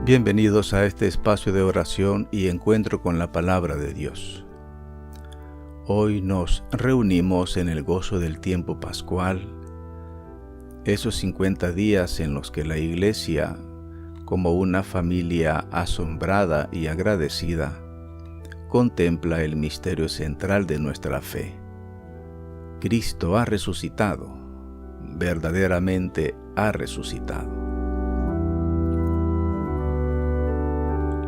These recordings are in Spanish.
Bienvenidos a este espacio de oración y encuentro con la palabra de Dios. Hoy nos reunimos en el gozo del tiempo pascual, esos 50 días en los que la Iglesia, como una familia asombrada y agradecida, contempla el misterio central de nuestra fe. Cristo ha resucitado, verdaderamente ha resucitado.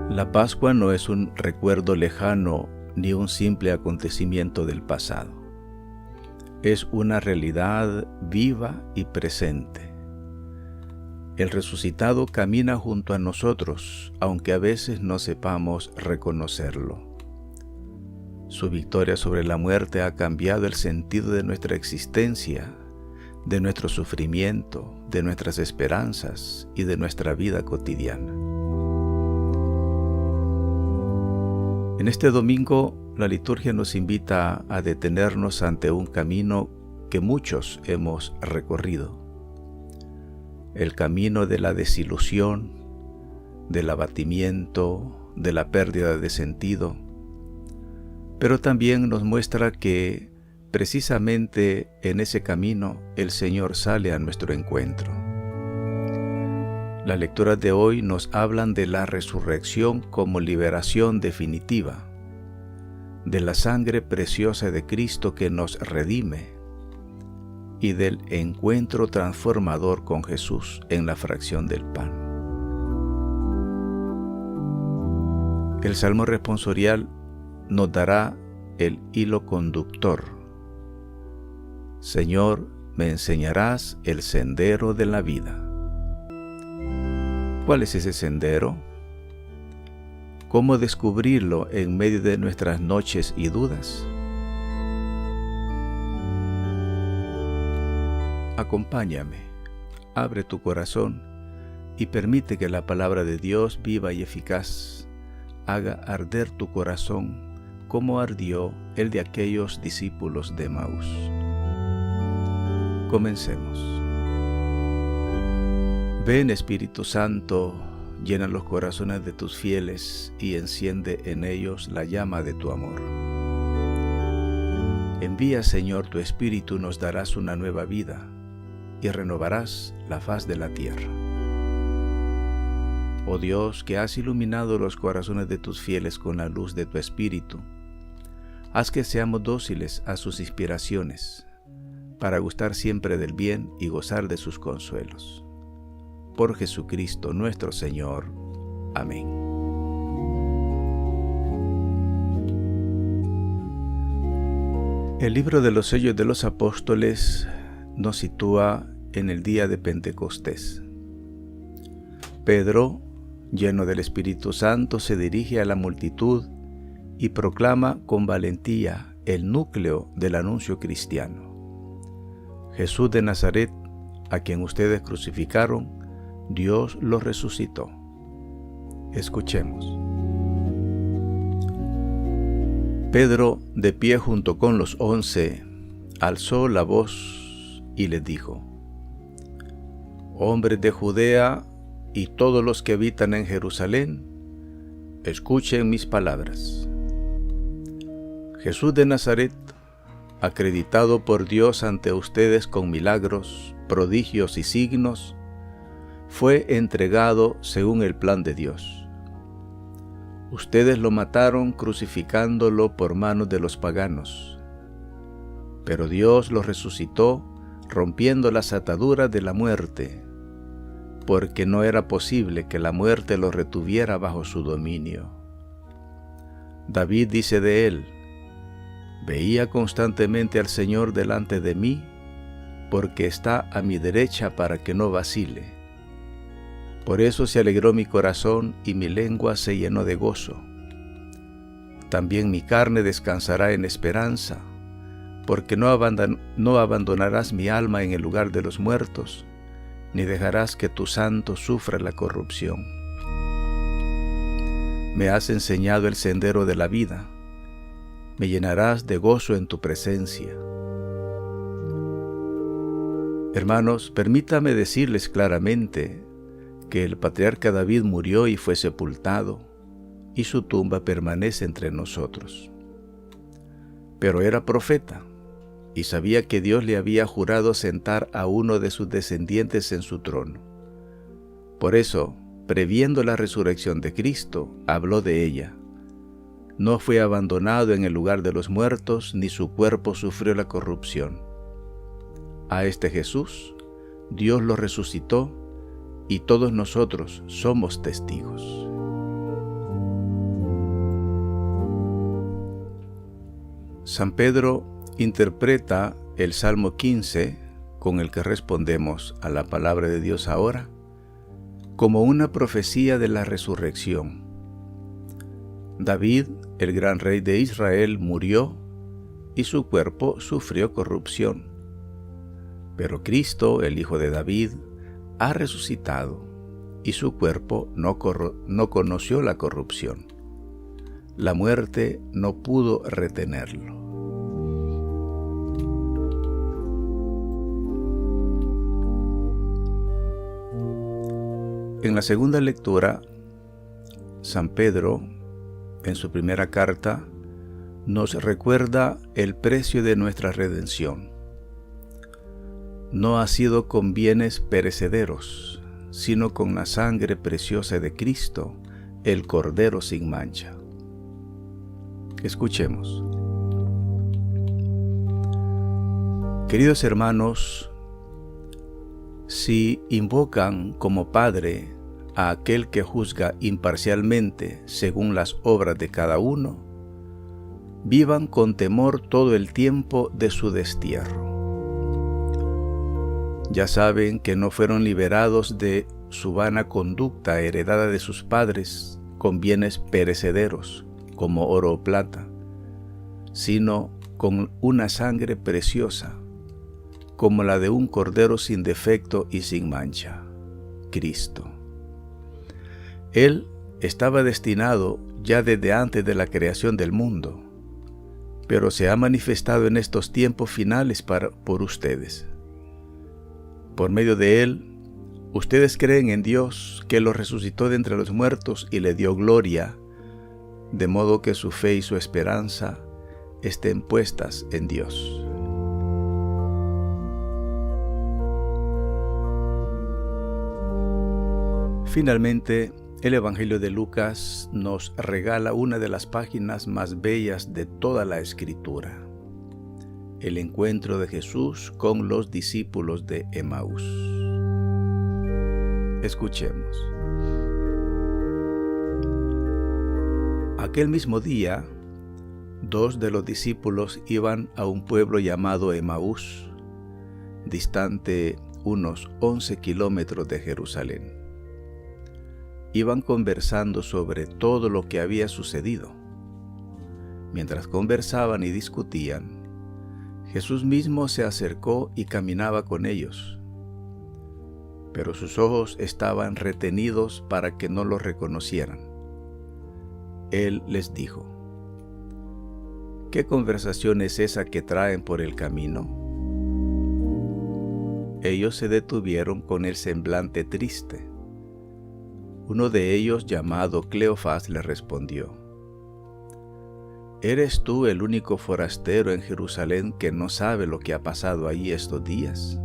La Pascua no es un recuerdo lejano ni un simple acontecimiento del pasado. Es una realidad viva y presente. El resucitado camina junto a nosotros, aunque a veces no sepamos reconocerlo. Su victoria sobre la muerte ha cambiado el sentido de nuestra existencia, de nuestro sufrimiento, de nuestras esperanzas y de nuestra vida cotidiana. En este domingo, la liturgia nos invita a detenernos ante un camino que muchos hemos recorrido. El camino de la desilusión, del abatimiento, de la pérdida de sentido. Pero también nos muestra que precisamente en ese camino el Señor sale a nuestro encuentro. Las lecturas de hoy nos hablan de la resurrección como liberación definitiva, de la sangre preciosa de Cristo que nos redime y del encuentro transformador con Jesús en la fracción del pan. El Salmo responsorial nos dará el hilo conductor. Señor, me enseñarás el sendero de la vida. ¿Cuál es ese sendero? ¿Cómo descubrirlo en medio de nuestras noches y dudas? Acompáñame, abre tu corazón y permite que la palabra de Dios viva y eficaz haga arder tu corazón como ardió el de aquellos discípulos de Emaús. Comencemos. Ven, Espíritu Santo, llena los corazones de tus fieles y enciende en ellos la llama de tu amor. Envía, Señor, tu Espíritu y nos darás una nueva vida y renovarás la faz de la tierra. Oh Dios, que has iluminado los corazones de tus fieles con la luz de tu Espíritu, haz que seamos dóciles a sus inspiraciones, para gustar siempre del bien y gozar de sus consuelos. Por Jesucristo nuestro Señor. Amén. El libro de los Hechos de los Apóstoles nos sitúa en el día de Pentecostés. Pedro, lleno del Espíritu Santo, se dirige a la multitud y proclama con valentía el núcleo del anuncio cristiano. Jesús de Nazaret, a quien ustedes crucificaron, Dios lo resucitó. Escuchemos. Pedro, de pie junto con los 11, alzó la voz y les dijo: Hombres de Judea y todos los que habitan en Jerusalén, escuchen mis palabras. Jesús de Nazaret, acreditado por Dios ante ustedes con milagros, prodigios y signos, fue entregado según el plan de Dios. Ustedes lo mataron crucificándolo por manos de los paganos. Pero Dios lo resucitó rompiendo las ataduras de la muerte, porque no era posible que la muerte lo retuviera bajo su dominio. David dice de él: Veía constantemente al Señor delante de mí, porque está a mi derecha para que no vacile. Por eso se alegró mi corazón y mi lengua se llenó de gozo. También mi carne descansará en esperanza, porque no abandonarás mi alma en el lugar de los muertos, ni dejarás que tu santo sufra la corrupción. Me has enseñado el sendero de la vida, me llenarás de gozo en tu presencia. Hermanos, permítame decirles claramente que el patriarca David murió y fue sepultado, y su tumba permanece entre nosotros. Pero era profeta, y sabía que Dios le había jurado sentar a uno de sus descendientes en su trono. Por eso, previendo la resurrección de Cristo, habló de ella. No fue abandonado en el lugar de los muertos, ni su cuerpo sufrió la corrupción. A este Jesús, Dios lo resucitó, y todos nosotros somos testigos. San Pedro interpreta el Salmo 15, con el que respondemos a la palabra de Dios ahora, como una profecía de la resurrección. David, el gran rey de Israel, murió y su cuerpo sufrió corrupción. Pero Cristo, el Hijo de David, ha resucitado y su cuerpo no conoció la corrupción. La muerte no pudo retenerlo. En la segunda lectura, San Pedro, en su primera carta, nos recuerda el precio de nuestra redención. No ha sido con bienes perecederos, sino con la sangre preciosa de Cristo, el Cordero sin mancha. Escuchemos. Queridos hermanos, si invocan como Padre a aquel que juzga imparcialmente según las obras de cada uno, vivan con temor todo el tiempo de su destierro. Ya saben que no fueron liberados de su vana conducta heredada de sus padres con bienes perecederos, como oro o plata, sino con una sangre preciosa, como la de un cordero sin defecto y sin mancha, Cristo. Él estaba destinado ya desde antes de la creación del mundo, pero se ha manifestado en estos tiempos finales por ustedes. Por medio de Él, ustedes creen en Dios, que lo resucitó de entre los muertos y le dio gloria, de modo que su fe y su esperanza estén puestas en Dios. Finalmente, el Evangelio de Lucas nos regala una de las páginas más bellas de toda la Escritura: el encuentro de Jesús con los discípulos de Emaús. Escuchemos. Aquel mismo día, 2 de los discípulos iban a un pueblo llamado Emaús, distante unos 11 kilómetros de Jerusalén. Iban conversando sobre todo lo que había sucedido. Mientras conversaban y discutían, Jesús mismo se acercó y caminaba con ellos, pero sus ojos estaban retenidos para que no lo reconocieran. Él les dijo: ¿Qué conversación es esa que traen por el camino? Ellos se detuvieron con el semblante triste. Uno de ellos, llamado Cleofás, le respondió: ¿Eres tú el único forastero en Jerusalén que no sabe lo que ha pasado allí estos días?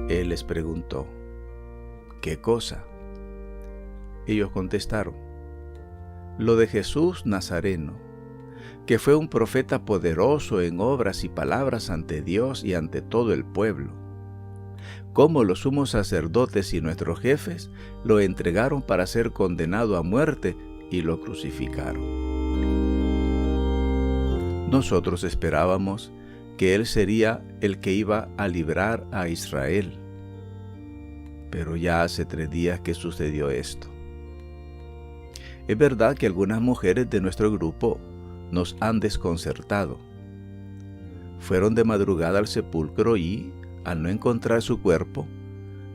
Él les preguntó: ¿Qué cosa? Ellos contestaron: lo de Jesús Nazareno, que fue un profeta poderoso en obras y palabras ante Dios y ante todo el pueblo. Cómo los sumos sacerdotes y nuestros jefes lo entregaron para ser condenado a muerte y lo crucificaron. Nosotros esperábamos que Él sería el que iba a librar a Israel. Pero ya hace 3 días que sucedió esto. Es verdad que algunas mujeres de nuestro grupo nos han desconcertado. Fueron de madrugada al sepulcro y, al no encontrar su cuerpo,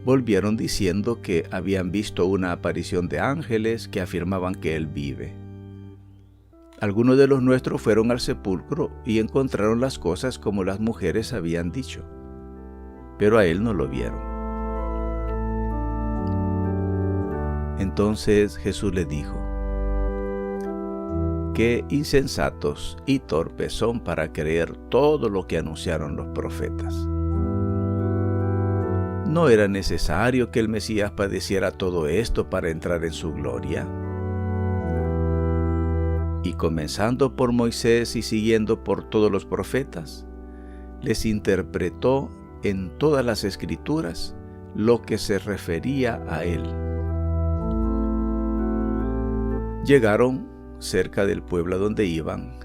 volvieron diciendo que habían visto una aparición de ángeles que afirmaban que Él vive. Algunos de los nuestros fueron al sepulcro y encontraron las cosas como las mujeres habían dicho, pero a Él no lo vieron. Entonces Jesús le dijo: qué insensatos y torpes son para creer todo lo que anunciaron los profetas. ¿No era necesario que el Mesías padeciera todo esto para entrar en su gloria? Y comenzando por Moisés y siguiendo por todos los profetas, les interpretó en todas las Escrituras lo que se refería a él. Llegaron cerca del pueblo donde iban,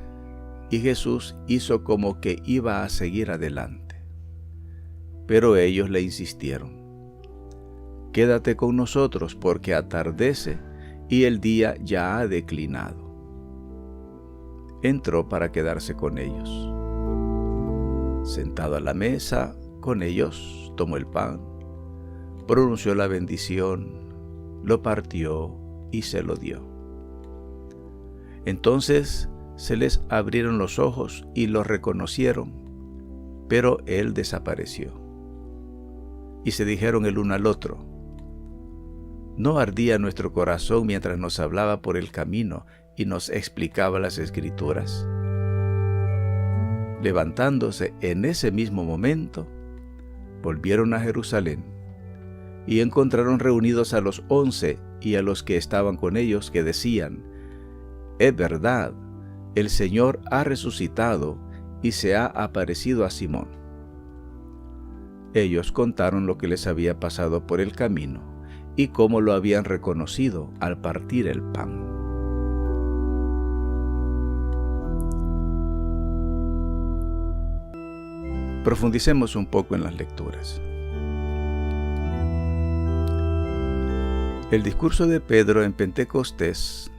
y Jesús hizo como que iba a seguir adelante. Pero ellos le insistieron: quédate con nosotros, porque atardece y el día ya ha declinado. Entró para quedarse con ellos. Sentado a la mesa con ellos, tomó el pan, pronunció la bendición, lo partió y se lo dio. Entonces se les abrieron los ojos y lo reconocieron, pero él desapareció. Y se dijeron el uno al otro: ¿no ardía nuestro corazón mientras nos hablaba por el camino y nos explicaba las Escrituras? Levantándose en ese mismo momento, volvieron a Jerusalén y encontraron reunidos a los 11 y a los que estaban con ellos, que decían: es verdad, el Señor ha resucitado y se ha aparecido a Simón. Ellos contaron lo que les había pasado por el camino y cómo lo habían reconocido al partir el pan. Profundicemos un poco en las lecturas. El discurso de Pedro en Pentecostés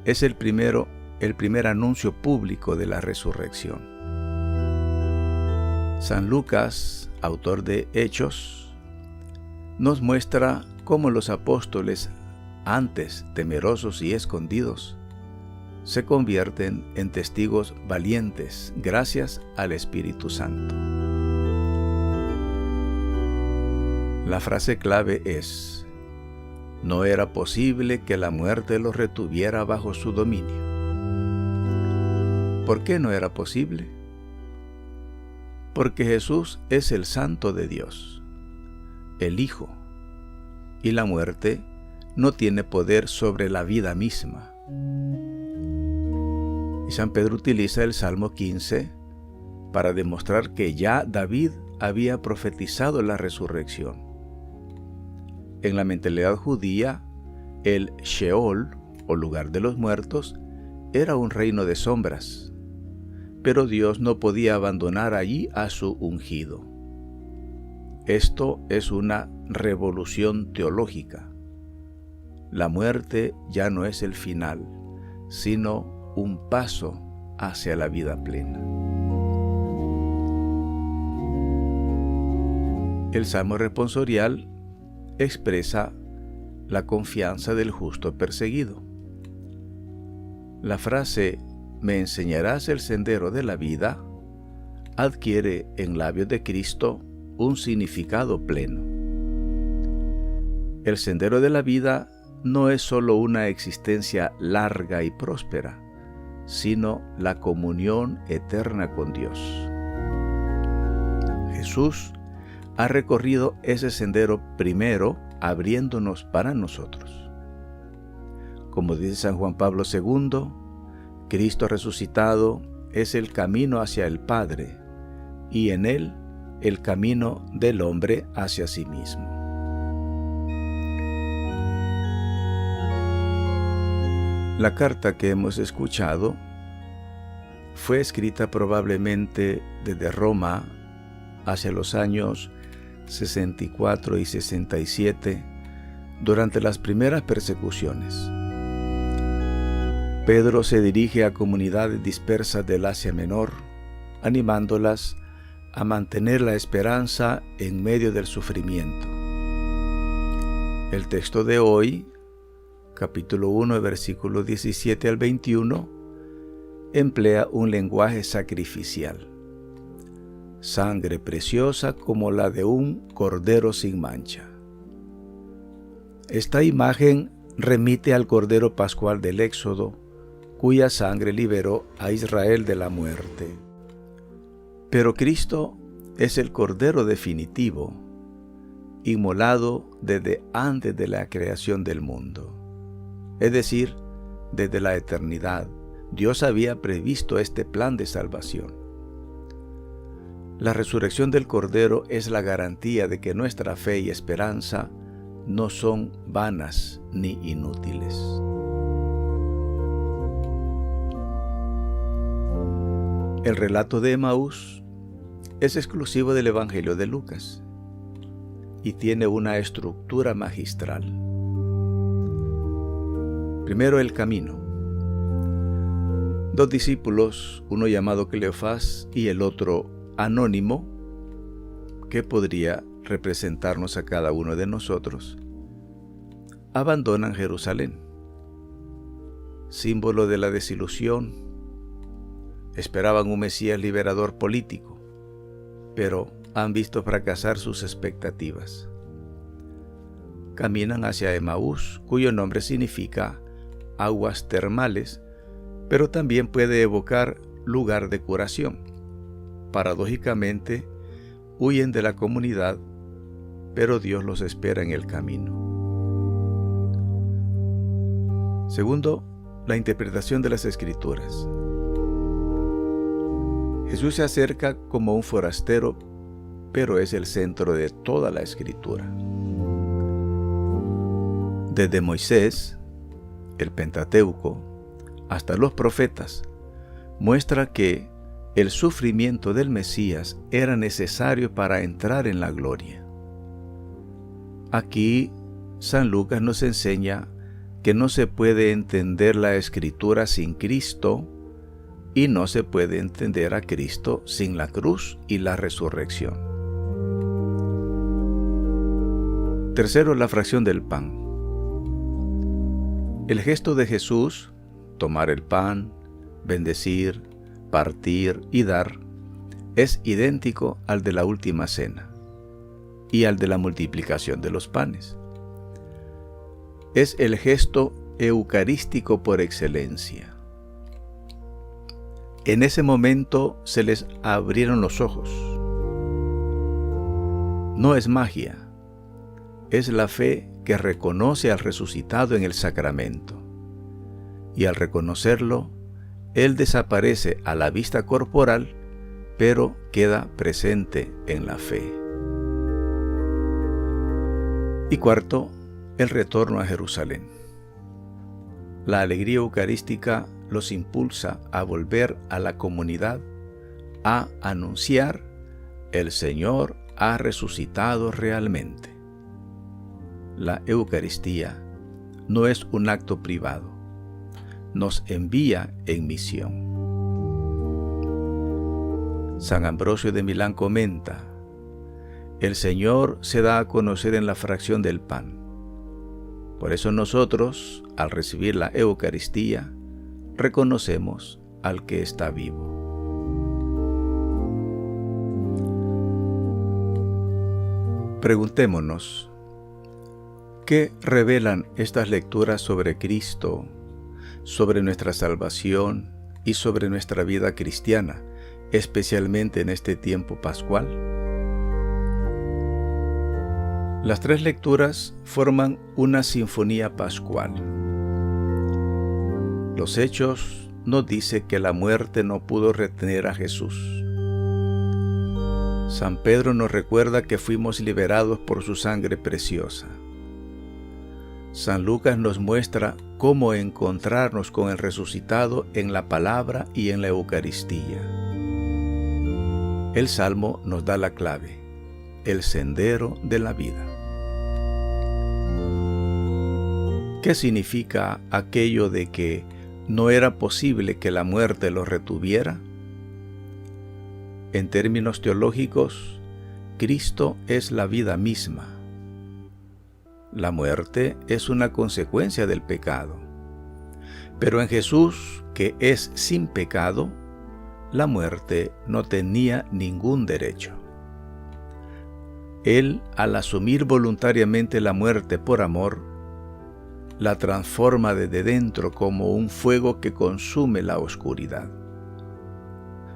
es el primer anuncio público de la resurrección. San Lucas, autor de Hechos, nos muestra cómo los apóstoles, antes temerosos y escondidos, se convierten en testigos valientes gracias al Espíritu Santo. La frase clave es: no era posible que la muerte los retuviera bajo su dominio. ¿Por qué no era posible? Porque Jesús es el Santo de Dios, el Hijo, y la muerte no tiene poder sobre la vida misma. Y San Pedro utiliza el Salmo 15 para demostrar que ya David había profetizado la resurrección. En la mentalidad judía, el Sheol, o lugar de los muertos, era un reino de sombras, pero Dios no podía abandonar allí a su ungido. Esto es una revolución teológica. La muerte ya no es el final, sino un paso hacia la vida plena. El Salmo responsorial expresa la confianza del justo perseguido. La frase «me enseñarás el sendero de la vida» adquiere en labios de Cristo un significado pleno. El sendero de la vida no es solo una existencia larga y próspera, sino la comunión eterna con Dios. Jesús ha recorrido ese sendero primero, abriéndonos para nosotros. Como dice San Juan Pablo II, Cristo resucitado es el camino hacia el Padre, y en él el camino del hombre hacia sí mismo. La carta que hemos escuchado fue escrita probablemente desde Roma hacia los años 64 y 67, durante las primeras persecuciones. Pedro se dirige a comunidades dispersas del Asia Menor, animándolas a mantener la esperanza en medio del sufrimiento. El texto de hoy, capítulo 1, versículos 17 al 21, emplea un lenguaje sacrificial. Sangre preciosa como la de un cordero sin mancha. Esta imagen remite al Cordero Pascual del Éxodo, cuya sangre liberó a Israel de la muerte. Pero Cristo es el Cordero definitivo, inmolado desde antes de la creación del mundo. Es decir, desde la eternidad, Dios había previsto este plan de salvación. La resurrección del Cordero es la garantía de que nuestra fe y esperanza no son vanas ni inútiles. El relato de Emaús es exclusivo del Evangelio de Lucas y tiene una estructura magistral. Primero, el camino. Dos discípulos, uno llamado Cleofás y el otro Anónimo, que podría representarnos a cada uno de nosotros, abandonan Jerusalén, símbolo de la desilusión. Esperaban un Mesías liberador político, pero han visto fracasar sus expectativas. Caminan hacia Emaús, cuyo nombre significa aguas termales, pero también puede evocar lugar de curación. Paradójicamente, huyen de la comunidad, pero Dios los espera en el camino. Segundo, la interpretación de las Escrituras. Jesús se acerca como un forastero, pero es el centro de toda la Escritura. Desde Moisés, el Pentateuco, hasta los profetas, muestra que el sufrimiento del Mesías era necesario para entrar en la gloria. Aquí, San Lucas nos enseña que no se puede entender la Escritura sin Cristo y no se puede entender a Cristo sin la cruz y la resurrección. Tercero, la fracción del pan. El gesto de Jesús, tomar el pan, bendecir, partir y dar, es idéntico al de la última cena y al de la multiplicación de los panes. Es el gesto eucarístico por excelencia. En ese momento se les abrieron los ojos. No es magia, es la fe que reconoce al resucitado en el sacramento, y al reconocerlo, Él desaparece a la vista corporal, pero queda presente en la fe. Y cuarto, el retorno a Jerusalén. La alegría eucarística los impulsa a volver a la comunidad, a anunciar: el Señor ha resucitado realmente. La Eucaristía no es un acto privado, nos envía en misión. San Ambrosio de Milán comenta: el Señor se da a conocer en la fracción del pan. Por eso nosotros, al recibir la Eucaristía, reconocemos al que está vivo. Preguntémonos, ¿qué revelan estas lecturas sobre Cristo, sobre nuestra salvación y sobre nuestra vida cristiana, especialmente en este tiempo pascual? Las tres lecturas forman una sinfonía pascual. Los Hechos nos dice que la muerte no pudo retener a Jesús. San Pedro nos recuerda que fuimos liberados por su sangre preciosa. San Lucas nos muestra cómo encontrarnos con el resucitado en la palabra y en la Eucaristía. El Salmo nos da la clave: el sendero de la vida. ¿Qué significa aquello de que no era posible que la muerte lo retuviera? En términos teológicos, Cristo es la vida misma. La muerte es una consecuencia del pecado. Pero en Jesús, que es sin pecado, la muerte no tenía ningún derecho. Él, al asumir voluntariamente la muerte por amor, la transforma desde dentro como un fuego que consume la oscuridad.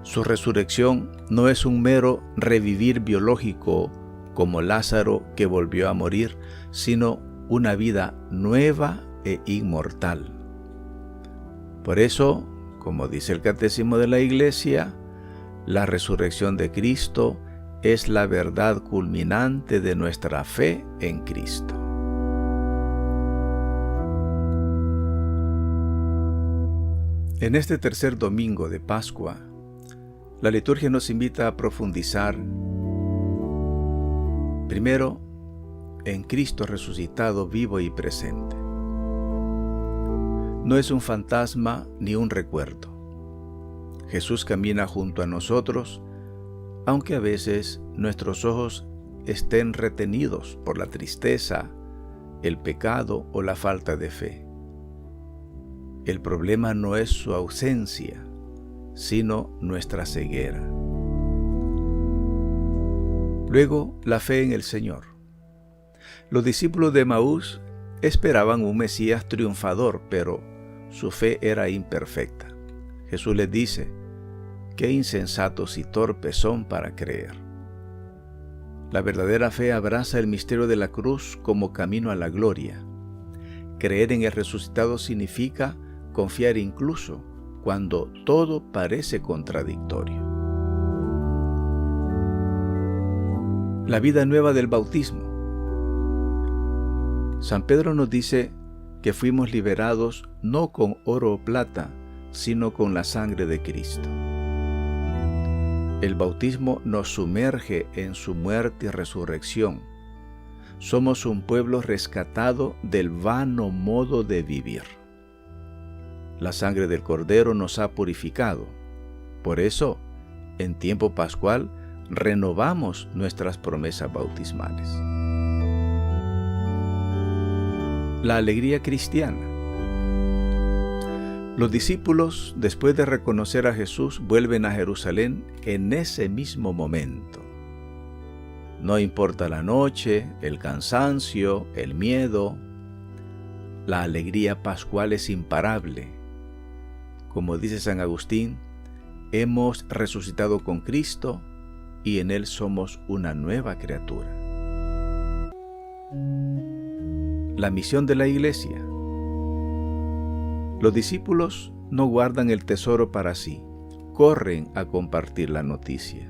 Su resurrección no es un mero revivir biológico como Lázaro que volvió a morir, sino una vida nueva e inmortal. Por eso, como dice el Catecismo de la Iglesia, la resurrección de Cristo es la verdad culminante de nuestra fe en Cristo. En este tercer domingo de Pascua, la liturgia nos invita a profundizar primero en Cristo resucitado, vivo y presente. No es un fantasma ni un recuerdo. Jesús camina junto a nosotros, aunque a veces nuestros ojos estén retenidos por la tristeza, el pecado o la falta de fe. El problema no es su ausencia, sino nuestra ceguera. Luego, la fe en el Señor. Los discípulos de Emaús esperaban un Mesías triunfador, pero su fe era imperfecta. Jesús les dice: «Qué insensatos y torpes son para creer». La verdadera fe abraza el misterio de la cruz como camino a la gloria. Creer en el resucitado significa confiar incluso cuando todo parece contradictorio. La vida nueva del bautismo. San Pedro nos dice que fuimos liberados no con oro o plata, sino con la sangre de Cristo. El bautismo nos sumerge en su muerte y resurrección. Somos un pueblo rescatado del vano modo de vivir. La sangre del Cordero nos ha purificado. Por eso, en tiempo pascual, renovamos nuestras promesas bautismales. La alegría cristiana. Los discípulos, después de reconocer a Jesús, vuelven a Jerusalén en ese mismo momento. No importa la noche, el cansancio, el miedo, la alegría pascual es imparable. Como dice San Agustín, hemos resucitado con Cristo y en Él somos una nueva criatura. La misión de la Iglesia. Los discípulos no guardan el tesoro para sí, corren a compartir la noticia.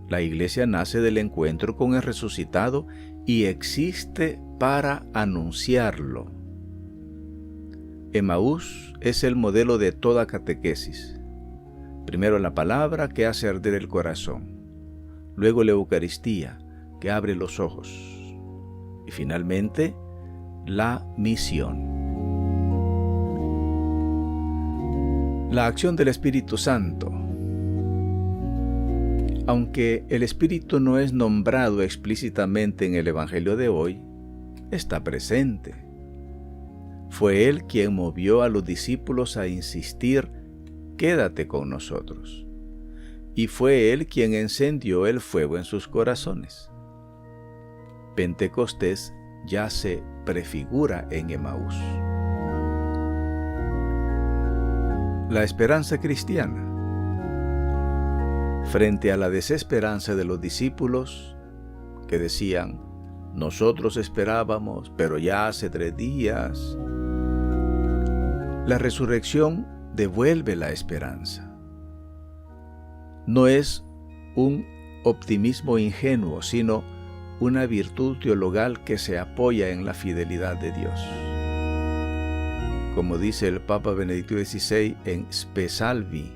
La Iglesia nace del encuentro con el resucitado y existe para anunciarlo. Emaús es el modelo de toda catequesis. Primero la palabra que hace arder el corazón, luego la Eucaristía que abre los ojos y finalmente la misión. La acción del Espíritu Santo. Aunque el Espíritu no es nombrado explícitamente en el Evangelio de hoy, está presente. Fue Él quien movió a los discípulos a insistir: «Quédate con nosotros». Y fue Él quien encendió el fuego en sus corazones. Pentecostés ya se prefigura en Emaús. La esperanza cristiana. Frente a la desesperanza de los discípulos que decían: «Nosotros esperábamos, pero ya hace 3 días», la resurrección devuelve la esperanza. No es un optimismo ingenuo, sino una virtud teologal que se apoya en la fidelidad de Dios. Como dice el Papa Benedicto XVI en Spe Salvi,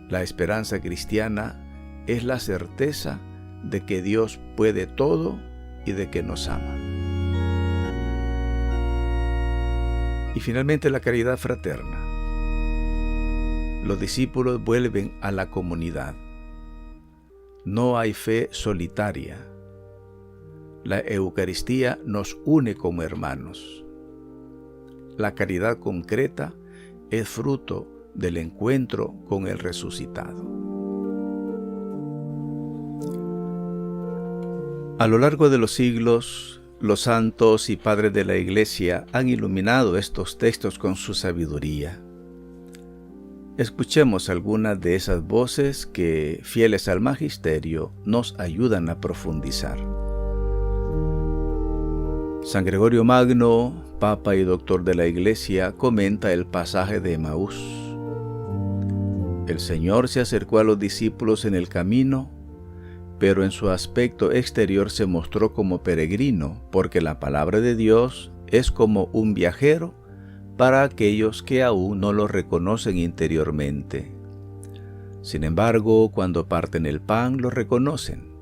la esperanza cristiana es la certeza de que Dios puede todo y de que nos ama. Y finalmente la caridad fraterna. Los discípulos vuelven a la comunidad. No hay fe solitaria. La Eucaristía nos une como hermanos. La caridad concreta es fruto del encuentro con el resucitado. A lo largo de los siglos, Los santos y padres de la Iglesia han iluminado estos textos con su sabiduría. Escuchemos algunas de esas voces que, fieles al magisterio, nos ayudan a profundizar. San Gregorio Magno, Papa y Doctor de la Iglesia, comenta el pasaje de Emaús. El Señor se acercó a los discípulos en el camino, pero en su aspecto exterior se mostró como peregrino, porque la palabra de Dios es como un viajero para aquellos que aún no lo reconocen interiormente. Sin embargo, cuando parten el pan, lo reconocen.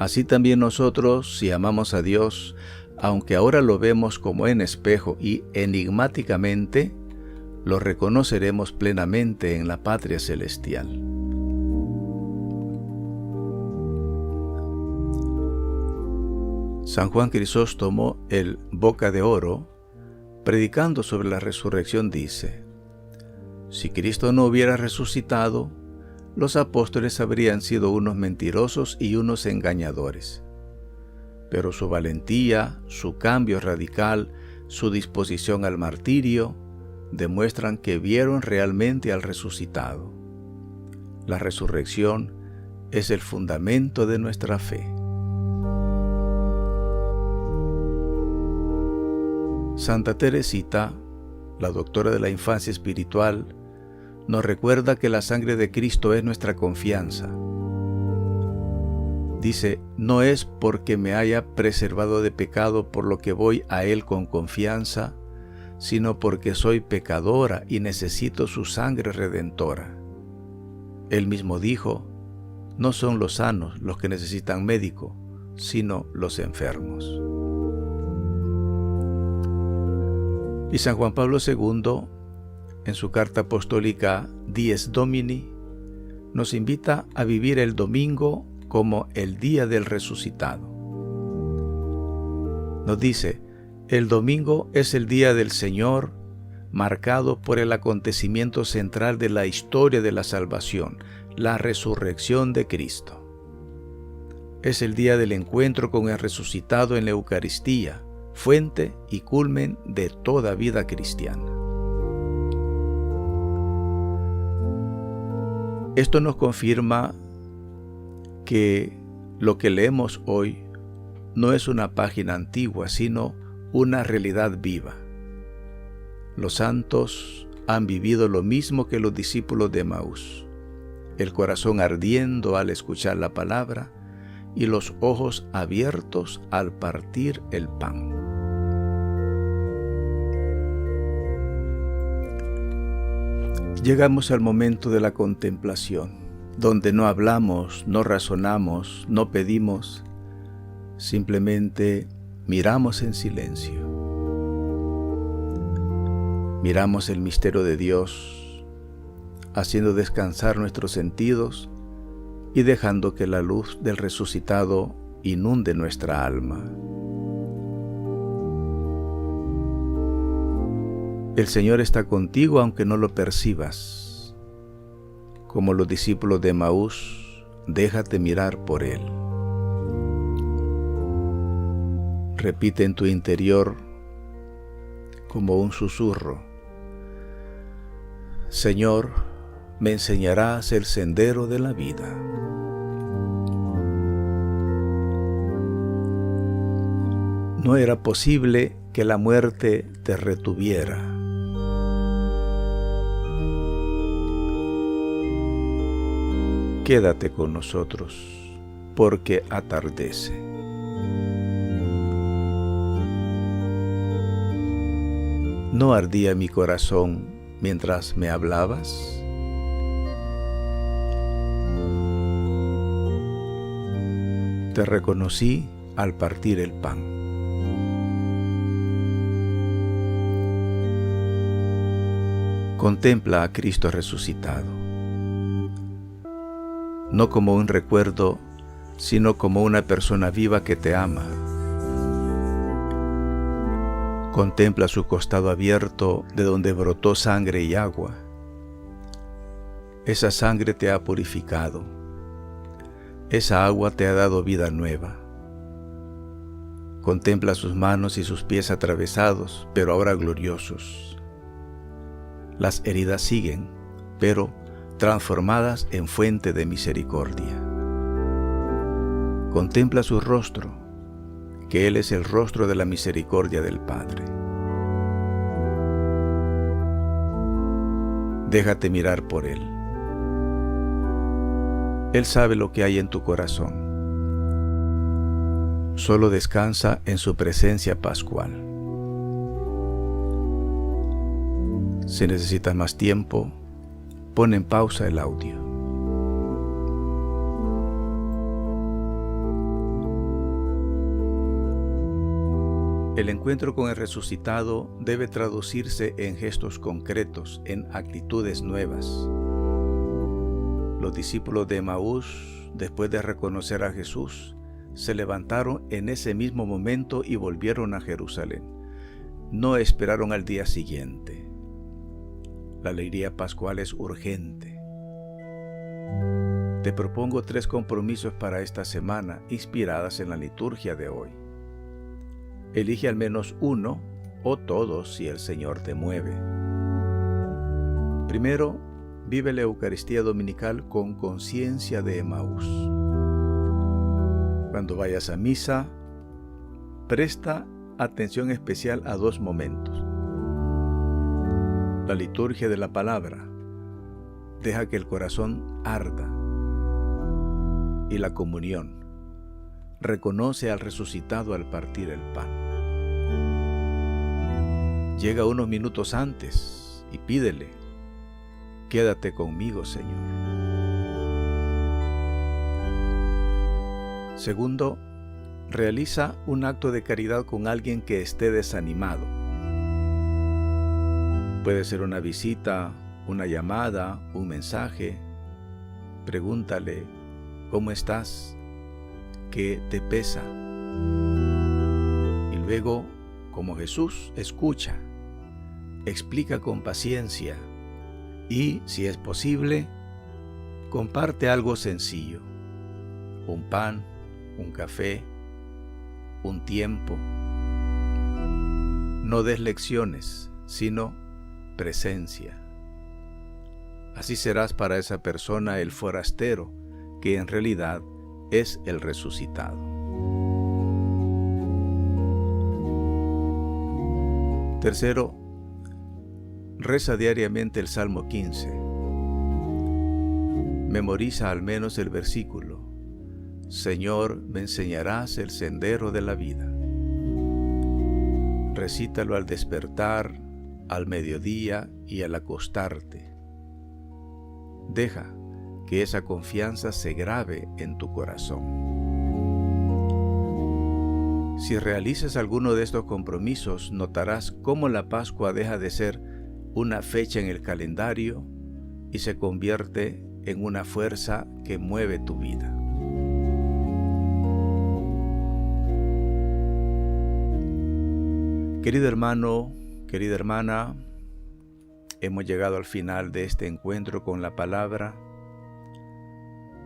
Así también nosotros, si amamos a Dios, aunque ahora lo vemos como en espejo y enigmáticamente, lo reconoceremos plenamente en la patria celestial. San Juan Crisóstomo, el Boca de Oro, predicando sobre la resurrección, dice: si Cristo no hubiera resucitado, los apóstoles habrían sido unos mentirosos y unos engañadores. Pero su valentía, su cambio radical, su disposición al martirio, demuestran que vieron realmente al resucitado. La resurrección es el fundamento de nuestra fe. Santa Teresita, la doctora de la infancia espiritual, nos recuerda que la sangre de Cristo es nuestra confianza. Dice: no es porque me haya preservado de pecado por lo que voy a Él con confianza, sino porque soy pecadora y necesito su sangre redentora. Él mismo dijo: no son los sanos los que necesitan médico, sino los enfermos. Y San Juan Pablo II, en su carta apostólica Dies Domini, nos invita a vivir el domingo como el día del resucitado. Nos dice: el domingo es el día del Señor, marcado por el acontecimiento central de la historia de la salvación, la resurrección de Cristo. Es el día del encuentro con el resucitado en la Eucaristía, fuente y culmen de toda vida cristiana. Esto nos confirma que lo que leemos hoy no es una página antigua, sino una realidad viva. Los santos han vivido lo mismo que los discípulos de Emaús, el corazón ardiendo al escuchar la palabra y los ojos abiertos al partir el pan. Llegamos al momento de la contemplación, donde no hablamos, no razonamos, no pedimos, simplemente miramos en silencio. Miramos el misterio de Dios, haciendo descansar nuestros sentidos y dejando que la luz del resucitado inunde nuestra alma. El Señor está contigo aunque no lo percibas. Como los discípulos de Emaús, déjate mirar por Él. Repite en tu interior como un susurro: Señor, me enseñarás el sendero de la vida. No era posible que la muerte te retuviera. Quédate con nosotros, porque atardece. ¿No ardía mi corazón mientras me hablabas? Te reconocí al partir el pan. Contempla a Cristo resucitado, no como un recuerdo, sino como una persona viva que te ama. Contempla su costado abierto de donde brotó sangre y agua. Esa sangre te ha purificado. Esa agua te ha dado vida nueva. Contempla sus manos y sus pies atravesados, pero ahora gloriosos. Las heridas siguen, pero transformadas en fuente de misericordia. Contempla su rostro, que Él es el rostro de la misericordia del Padre. Déjate mirar por Él. Él sabe lo que hay en tu corazón. Solo descansa en su presencia pascual. Si necesitas más tiempo, pon en pausa el audio. El encuentro con el resucitado debe traducirse en gestos concretos, en actitudes nuevas. Los discípulos de Emaús, después de reconocer a Jesús, se levantaron en ese mismo momento y volvieron a Jerusalén. No esperaron al día siguiente. La alegría pascual es urgente. Te propongo 3 compromisos para esta semana, inspiradas en la liturgia de hoy. Elige al menos uno o todos si el Señor te mueve. Primero, vive la Eucaristía Dominical con conciencia de Emaús. Cuando vayas a misa, presta atención especial a 2 momentos. La liturgia de la palabra, deja que el corazón arda. Y la comunión, reconoce al resucitado al partir el pan. Llega unos minutos antes y pídele: quédate conmigo, Señor. Segundo, realiza un acto de caridad con alguien que esté desanimado. Puede ser una visita, una llamada, un mensaje. Pregúntale: ¿cómo estás? ¿Qué te pesa? Y luego, como Jesús, escucha, explica con paciencia y, si es posible, comparte algo sencillo: un pan, un café, un tiempo. No des lecciones, sino presencia. Así serás para esa persona el forastero, que en realidad es el resucitado. Tercero, reza diariamente el Salmo 15. Memoriza al menos el versículo: Señor, me enseñarás el sendero de la vida. Recítalo al despertar, al mediodía y al acostarte. Deja que esa confianza se grabe en tu corazón. Si realizas alguno de estos compromisos, notarás cómo la Pascua deja de ser una fecha en el calendario y se convierte en una fuerza que mueve tu vida. Querido hermano, querida hermana, hemos llegado al final de este encuentro con la palabra.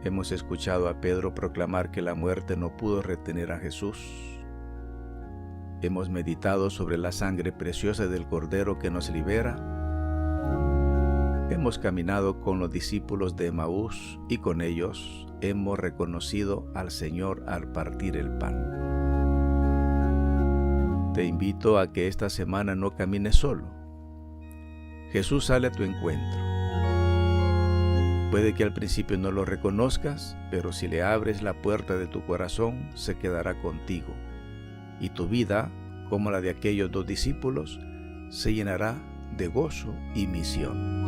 Hemos escuchado a Pedro proclamar que la muerte no pudo retener a Jesús. Hemos meditado sobre la sangre preciosa del Cordero que nos libera. Hemos caminado con los discípulos de Emaús y con ellos hemos reconocido al Señor al partir el pan. Te invito a que esta semana no camines solo. Jesús sale a tu encuentro. Puede que al principio no lo reconozcas, pero si le abres la puerta de tu corazón, se quedará contigo. Y tu vida, como la de aquellos 2 discípulos, se llenará de gozo y misión.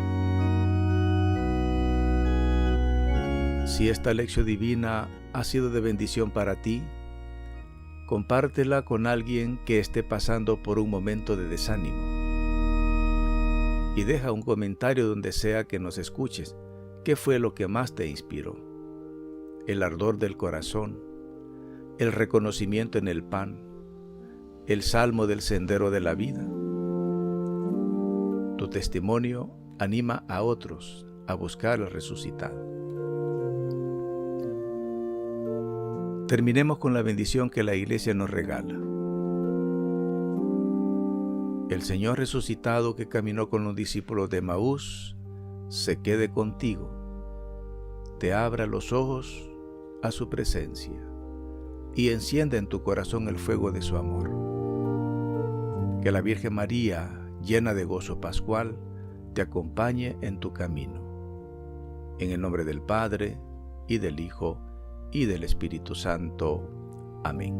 Si esta lección divina ha sido de bendición para ti, compártela con alguien que esté pasando por un momento de desánimo. Y deja un comentario donde sea que nos escuches. ¿Qué fue lo que más te inspiró? ¿El ardor del corazón? ¿El reconocimiento en el pan? ¿El salmo del sendero de la vida? Tu testimonio anima a otros a buscar al resucitado. Terminemos con la bendición que la Iglesia nos regala. el Señor resucitado que caminó con los discípulos de Emaús se quede contigo, te abra los ojos a su presencia y encienda en tu corazón el fuego de su amor. Que la Virgen María, llena de gozo pascual, te acompañe en tu camino. En el nombre del Padre, y del Hijo, y del Espíritu Santo. Amén.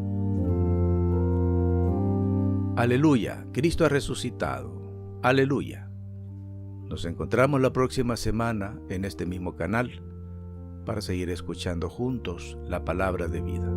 Aleluya, Cristo ha resucitado. Aleluya. Nos encontramos la próxima semana en este mismo canal para seguir escuchando juntos la palabra de vida.